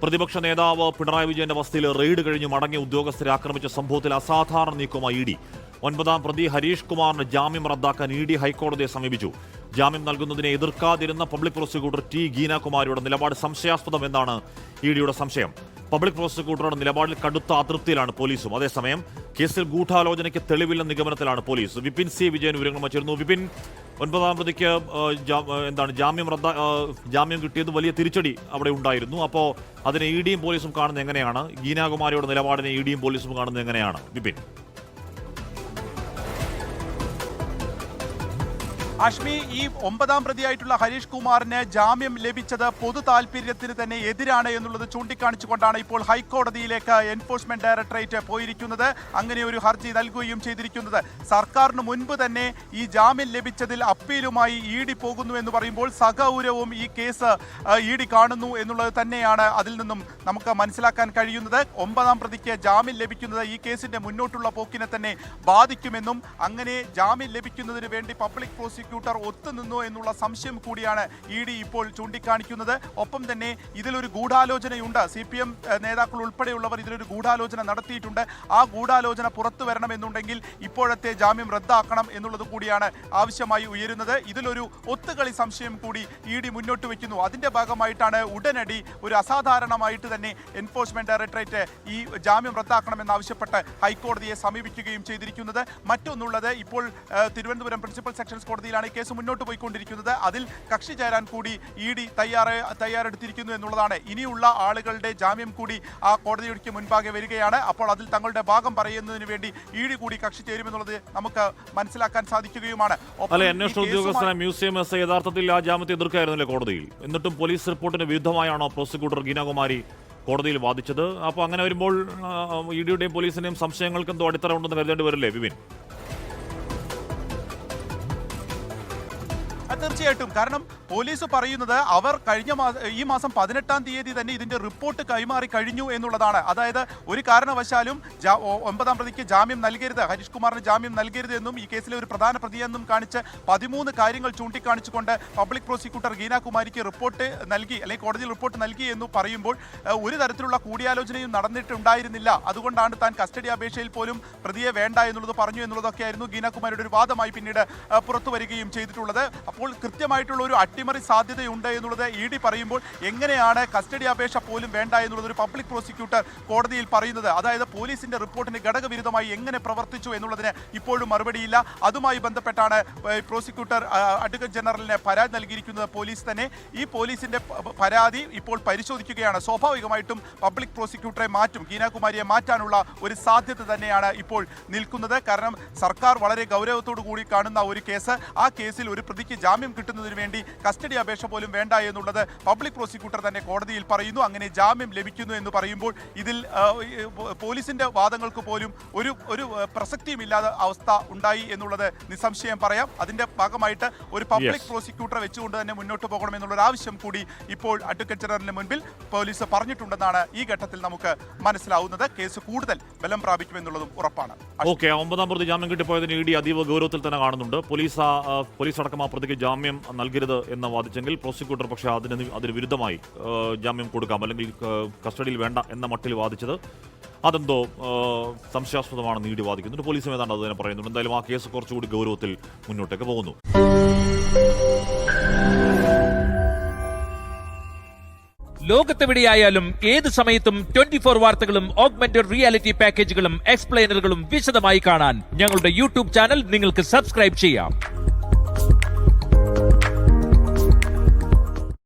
പ്രതിപക്ഷ നേതാവ് പിണറായി വിജയന്റെ വസതിയിൽ റെയ്ഡ് കഴിഞ്ഞ് മടങ്ങിയ ഉദ്യോഗസ്ഥരെ ആക്രമിച്ച സംഭവത്തിൽ അസാധാരണ നീക്കമായി ഇഡി. 9ാം പ്രതി ഹരീഷ് കുമാറിന് ജാമ്യം റദ്ദാക്കാൻ ഇഡി ഹൈക്കോടതിയെ സമീപിച്ചു. ജാമ്യം നൽകുന്നതിനെ എതിർക്കാതിരുന്ന പബ്ലിക് പ്രോസിക്യൂട്ടർ ടി ഗീനാകുമാരിയുടെ നിലപാട് സംശയാസ്പദമെന്നാണ് ഇഡിയുടെ സംശയം. പബ്ലിക് പ്രോസിക്യൂട്ടറുടെ നിലപാടിൽ കടുത്ത അതൃപ്തിയിലാണ് പോലീസും. അതേസമയം കേസിൽ ഗൂഢാലോചനയ്ക്ക് തെളിവില്ലെന്ന നിഗമനത്തിലാണ് പോലീസ്. വിപിൻ സി വിജയൻ വിവരങ്ങൾ വച്ചിരുന്നു. വിപിൻ, 9ാം പ്രതിക്ക് ജാമ്യം കിട്ടിയത് വലിയ തിരിച്ചടി അവിടെ ഉണ്ടായിരുന്നു. അപ്പോൾ അതിനെ ഇഡിയും പോലീസും കാണുന്നത് എങ്ങനെയാണ്? ഗീനാകുമാരിയുടെ നിലപാടിനെ ഇഡിയും പോലീസും കാണുന്നത് എങ്ങനെയാണ് വിപിൻ? അഷ്മി, ഈ 9ാം പ്രതിയായിട്ടുള്ള ഹരീഷ് കുമാറിന് ജാമ്യം ലഭിച്ചത് പൊതു താല്പര്യത്തിന് തന്നെ എതിരാണ് എന്നുള്ളത് ചൂണ്ടിക്കാണിച്ചുകൊണ്ടാണ് ഇപ്പോൾ ഹൈക്കോടതിയിലേക്ക് എൻഫോഴ്സ്മെന്റ് ഡയറക്ടറേറ്റ് പോയിരിക്കുന്നത്. അങ്ങനെ ഒരു ഹർജി നൽകുകയും ചെയ്തിരിക്കുന്നത്. സർക്കാരിന് മുൻപ് തന്നെ ഈ ജാമ്യം ലഭിച്ചതിൽ അപ്പീലുമായി ഇഡി പോകുന്നു എന്ന് പറയുമ്പോൾ സഗൗരവവും ഈ കേസ് ഇഡി കാണുന്നു എന്നുള്ളത് തന്നെയാണ് അതിൽ നിന്നും നമുക്ക് മനസ്സിലാക്കാൻ കഴിയുന്നത്. 9ാം പ്രതിക്ക് ജാമ്യം ലഭിക്കുന്നത് ഈ കേസിന്റെ മുന്നോട്ടുള്ള പോക്കിനെ തന്നെ ബാധിക്കുമെന്നും അങ്ങനെ ജാമ്യം ലഭിക്കുന്നതിന് വേണ്ടി പബ്ലിക് പ്രോസിക്യൂട്ടർ ഒത്തുനിന്നു എന്നുള്ള സംശയം കൂടിയാണ് ഇഡി ഇപ്പോൾ ചൂണ്ടിക്കാണിക്കുന്നത്. ഒപ്പം തന്നെ ഇതിലൊരു ഗൂഢാലോചനയുണ്ട്. CPM നേതാക്കൾ ഉൾപ്പെടെയുള്ളവർ ഇതിലൊരു ഗൂഢാലോചന നടത്തിയിട്ടുണ്ട്. ആ ഗൂഢാലോചന പുറത്തു വരണമെന്നുണ്ടെങ്കിൽ ഇപ്പോഴത്തെ ജാമ്യം റദ്ദാക്കണം എന്നുള്ളത് കൂടിയാണ് ആവശ്യമായി ഉയരുന്നത്. ഇതിലൊരു ഒത്തുകളി സംശയം കൂടി ഇഡി മുന്നോട്ട് വയ്ക്കുന്നു. അതിന്റെ ഭാഗമായിട്ടാണ് ഉടനടി ഒരു അസാധാരണമായിട്ട് തന്നെ എൻഫോഴ്സ്മെന്റ് ഡയറക്ടറേറ്റ് ഈ ജാമ്യം റദ്ദാക്കണമെന്നാവശ്യപ്പെട്ട് ഹൈക്കോടതിയെ സമീപിക്കുകയും ചെയ്തിരിക്കുന്നത്. മറ്റൊന്നുള്ളത്, ഇപ്പോൾ തിരുവനന്തപുരം പ്രിൻസിപ്പൽ സെഷൻസ് കോടതിയിലാണ് ഈ കേസ് മുന്നോട്ട് പോയിക്കൊണ്ടിരിക്കുന്നത്. അതിൽ കക്ഷി ചേരാൻ കൂടി ഇഡി തയ്യാറെടുത്തിരിക്കുന്നു എന്നുള്ളതാണ്. ഇനിയുള്ള ആളുകളുടെ ജാമ്യം കൂടി ആ കോടതിയുടെ മുൻപാകെ വരികയാണ്. അപ്പോൾ അതിൽ തങ്ങളുടെ ഭാഗം പറയുന്നതിന് വേണ്ടി ഇഡി കൂടി കക്ഷി ചേരുമെന്നുള്ളത് നമുക്ക് മനസ്സിലാക്കാൻ സാധിക്കുകയുമാണ്. അന്വേഷണ ഉദ്യോഗസ്ഥനെ മ്യൂസിയം എസ് യഥാർത്ഥത്തിൽ ആ ജാമ്യത്തെ എതിർക്കായിരുന്നില്ലേ കോടതിയിൽ? എന്നിട്ടും പോലീസ് റിപ്പോർട്ടിന് വിരുദ്ധമായാണോ പ്രോസിക്യൂട്ടർ ഗീനാകുമാരി കോടതിയിൽ വാദിച്ചത്? അപ്പോൾ അങ്ങനെ വരുമ്പോൾ ഇഡിയുടെയും പോലീസിന്റെയും സംശയങ്ങൾക്ക് എന്തോ അടിത്തറ ഉണ്ടെന്ന് കരുതേണ്ടി വരില്ലേ വിപിൻ? തീർച്ചയായിട്ടും. കാരണം പോലീസ് പറയുന്നത് അവർ ഈ മാസം 18ാം തീയതി തന്നെ ഇതിന്റെ റിപ്പോർട്ട് കൈമാറി കഴിഞ്ഞു എന്നുള്ളതാണ്. അതായത് ഒരു കാരണവശാലും 9ാം പ്രതിക്ക് ജാമ്യം നൽകരുത്, ഹരീഷ് കുമാറിന് ജാമ്യം നൽകരുത് എന്നും ഈ കേസിലെ ഒരു പ്രധാന പ്രതിയെന്നും കാണിച്ച് 13 കാര്യങ്ങൾ ചൂണ്ടിക്കാണിച്ചുകൊണ്ട് പബ്ലിക് പ്രോസിക്യൂട്ടർ ഗീനാകുമാരിക്ക് റിപ്പോർട്ട് നൽകി, അല്ലെങ്കിൽ കോടതിയിൽ റിപ്പോർട്ട് നൽകി എന്ന് പറയുമ്പോൾ ഒരു തരത്തിലുള്ള കൂടിയാലോചനയും നടന്നിട്ടുണ്ടായിരുന്നില്ല. അതുകൊണ്ടാണ് താൻ കസ്റ്റഡി അപേക്ഷയിൽ പോലും പ്രതിയെ വേണ്ട എന്നുള്ളത് പറഞ്ഞു എന്നുള്ളതൊക്കെയായിരുന്നു ഗീനാകുമാരിയുടെ ഒരു വാദമായി പിന്നീട് പുറത്തു വരികയും ചെയ്തിട്ടുള്ളത്. അപ്പോൾ കൃത്യമായിട്ടുള്ള ഒരു അട്ടിമറി സാധ്യതയുണ്ട് എന്നുള്ളത് ഇഡി പറയുമ്പോൾ എങ്ങനെയാണ് കസ്റ്റഡി അപേക്ഷ പോലും വേണ്ട എന്നുള്ളത് ഒരു പബ്ലിക് പ്രോസിക്യൂട്ടർ കോടതിയിൽ പറയുന്നത്? അതായത് പോലീസിന്റെ റിപ്പോർട്ടിന് ഘടകവിരുദ്ധമായി എങ്ങനെ പ്രവർത്തിച്ചു എന്നുള്ളതിന് ഇപ്പോഴും മറുപടിയില്ല. അതുമായി ബന്ധപ്പെട്ടാണ് പ്രോസിക്യൂട്ടർ അഡ്വക്കേറ്റ് ജനറലിന് പരാതി നൽകിയിരിക്കുന്നത് പോലീസ് തന്നെ. ഈ പോലീസിന്റെ പരാതി ഇപ്പോൾ പരിശോധിക്കുകയാണ്. സ്വാഭാവികമായിട്ടും പബ്ലിക് പ്രോസിക്യൂട്ടറെ മാറ്റും, ഗീനാകുമാരിയെ മാറ്റാനുള്ള ഒരു സാധ്യത തന്നെയാണ് ഇപ്പോൾ നിൽക്കുന്നത്. കാരണം സർക്കാർ വളരെ ഗൗരവത്തോടു കൂടി കാണുന്ന ഒരു കേസ്, ആ കേസിൽ ഒരു പ്രതിക്ക് ജാമ്യം കിട്ടുന്നതിന് വേണ്ടി കസ്റ്റഡി അപേക്ഷ പോലും വേണ്ട എന്നുള്ളത് പബ്ലിക് പ്രോസിക്യൂട്ടർ തന്നെ കോടതിയിൽ പറയുന്നു. അങ്ങനെ ജാമ്യം ലഭിക്കുന്നു എന്ന് പറയുമ്പോൾ ഇതിൽ പോലീസിന്റെ വാദങ്ങൾക്ക് പോലും ഒരു പ്രസക്തിയുമില്ലാത്ത അവസ്ഥ ഉണ്ടായി എന്നുള്ളത് നിസ്സംശയം പറയാം. അതിന്റെ ഭാഗമായിട്ട് ഒരു പബ്ലിക് പ്രോസിക്യൂട്ടറെ വെച്ചുകൊണ്ട് തന്നെ മുന്നോട്ട് പോകണമെന്നുള്ളൊരു ആവശ്യം കൂടി ഇപ്പോൾ അഡ്വക്കേറ്റ് ജനറലിന് മുൻപിൽ പോലീസ് പറഞ്ഞിട്ടുണ്ടെന്നാണ് ഈ ഘട്ടത്തിൽ നമുക്ക് മനസ്സിലാവുന്നത്. കേസ് കൂടുതൽ ബലം പ്രാപിക്കുമെന്നുള്ളതും ഉറപ്പാണ്. 9ാം പ്രതി ജാമ്യം കിട്ടിപ്പോയതിന് ഇഡി അതീവ ഗൗരവത്തിൽ തന്നെ കാണുന്നുണ്ട്. പോലീസ് അടക്കം ആ പ്രതിക്ക് ജാമ്യം നൽകരുത് എന്ന് വാദിച്ചെങ്കിൽ പ്രോസിക്യൂട്ടർ പക്ഷേ അതിന് വിരുദ്ധമായി ജാമ്യം കൊടുക്കാം, അല്ലെങ്കിൽ കസ്റ്റഡിയിൽ വേണ്ട എന്ന മട്ടിൽ വാദിച്ചത് അതെന്തോ സംശയാസ്പദമാണെന്ന് ഇഡി വാദിക്കുന്നുണ്ട്. പോലീസും ഏതാണ്ട് അത് തന്നെ പറയുന്നുണ്ട്. എന്തായാലും ആ കേസ് കുറച്ചുകൂടി ഗൗരവത്തിൽ മുന്നോട്ടേക്ക് പോകുന്നു. ലോകത്തെവിടെയായാലും ഏത് സമയത്തും 24 വാർത്തകളും ഓഗ്മെന്റഡ് റിയാലിറ്റി പാക്കേജുകളും എക്സ്പ്ലെയിനറുകളും വിശദമായി കാണാൻ ഞങ്ങളുടെ യൂട്യൂബ് ചാനൽ നിങ്ങൾക്ക് സബ്സ്ക്രൈബ് ചെയ്യാം.